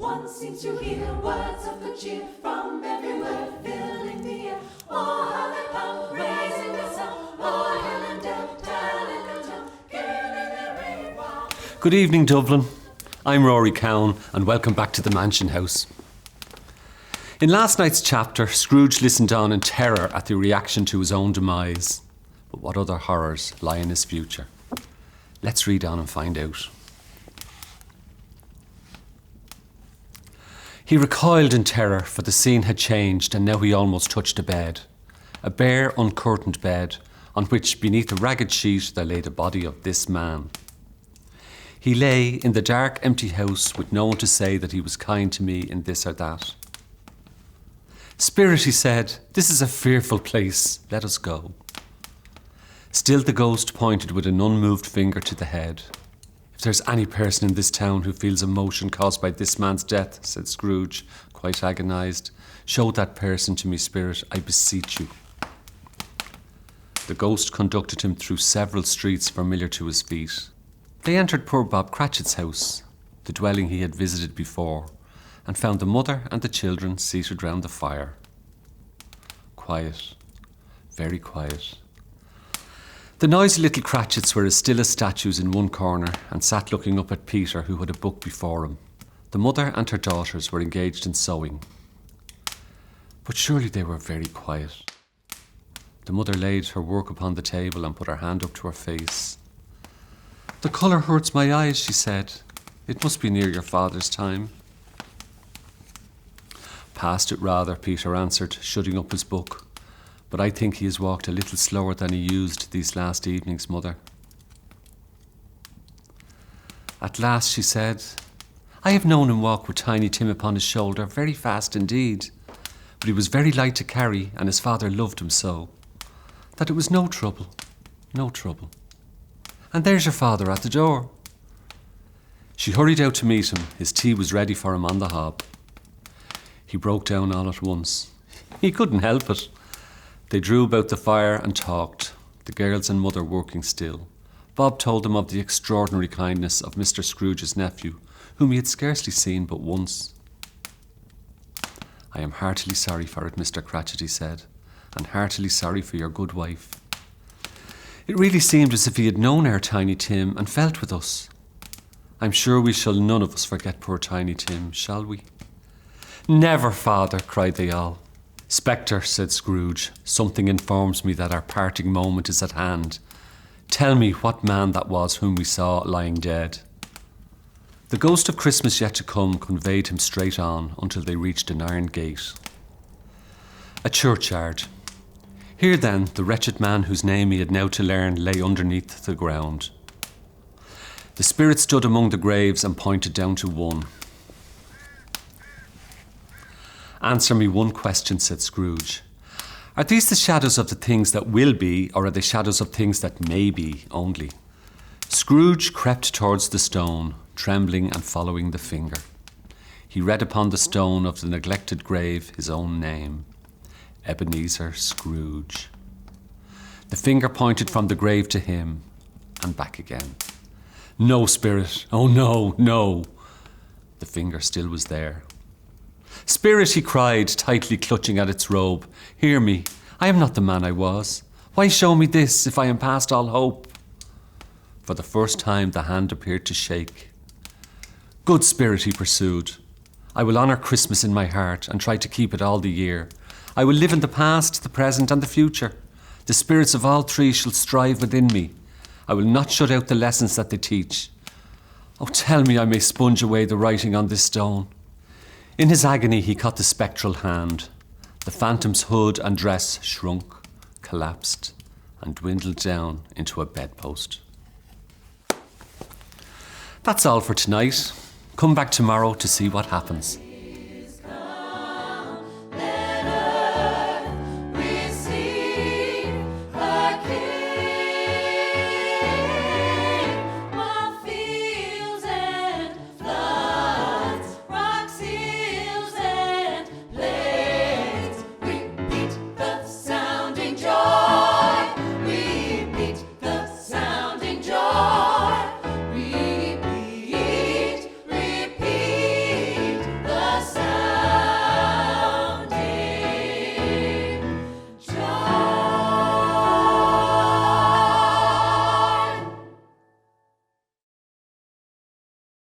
One seems to hear words of good cheer from everywhere, filling the air. Oh, how they pump, raising the sound. Oh, hill and dale, telling the tale, giving the ring. Wow. Good evening, Dublin. I'm Rory Cowan, and welcome back to the Mansion House. In last night's chapter, Scrooge listened on in terror at the reaction to his own demise. But what other horrors lie in his future? Let's read on and find out. He recoiled in terror, for the scene had changed, and now he almost touched a bed. A bare, uncurtained bed, on which, beneath a ragged sheet, there lay the body of this man. He lay in the dark, empty house, with no one to say that he was kind to me in this or that. Spirit, he said, this is a fearful place. Let us go. Still the ghost pointed with an unmoved finger to the head. If there's any person in this town who feels emotion caused by this man's death, said Scrooge, quite agonised, show that person to me, Spirit, I beseech you. The ghost conducted him through several streets familiar to his feet. They entered poor Bob Cratchit's house, the dwelling he had visited before, and found the mother and the children seated round the fire. Quiet, very quiet. The noisy little Cratchits were as still as statues in one corner and sat looking up at Peter, who had a book before him. The mother and her daughters were engaged in sewing. But surely they were very quiet. The mother laid her work upon the table and put her hand up to her face. The colour hurts my eyes, she said. It must be near your father's time. Past it rather, Peter answered, shutting up his book. But I think he has walked a little slower than he used these last evenings, Mother. At last, she said, I have known him walk with Tiny Tim upon his shoulder, very fast indeed. But he was very light to carry, and his father loved him so, that it was no trouble, no trouble. And there's your father at the door. She hurried out to meet him. His tea was ready for him on the hob. He broke down all at once. He couldn't help it. They drew about the fire and talked, the girls and mother working still. Bob told them of the extraordinary kindness of Mr. Scrooge's nephew, whom he had scarcely seen but once. I am heartily sorry for it, Mr. Cratchit, he said, and heartily sorry for your good wife. It really seemed as if he had known our Tiny Tim and felt with us. I'm sure we shall none of us forget poor Tiny Tim, shall we? Never, father, cried they all. Spectre, said Scrooge, something informs me that our parting moment is at hand. Tell me what man that was whom we saw lying dead. The ghost of Christmas yet to come conveyed him straight on until they reached an iron gate. A churchyard. Here then the wretched man whose name he had now to learn lay underneath the ground. The spirit stood among the graves and pointed down to one. Answer me one question, said Scrooge. Are these the shadows of the things that will be, or are they shadows of things that may be only? Scrooge crept towards the stone, trembling and following the finger. He read upon the stone of the neglected grave his own name, Ebenezer Scrooge. The finger pointed from the grave to him, and back again. No, Spirit, oh no, no. The finger still was there. Spirit, he cried, tightly clutching at its robe, hear me, I am not the man I was. Why show me this, if I am past all hope? For the first time the hand appeared to shake. Good Spirit, he pursued, I will honour Christmas in my heart and try to keep it all the year. I will live in the past, the present and the future. The spirits of all three shall strive within me. I will not shut out the lessons that they teach. Oh, tell me I may sponge away the writing on this stone. In his agony he caught the spectral hand. The phantom's hood and dress shrunk, collapsed, and dwindled down into a bedpost. That's all for tonight. Come back tomorrow to see what happens.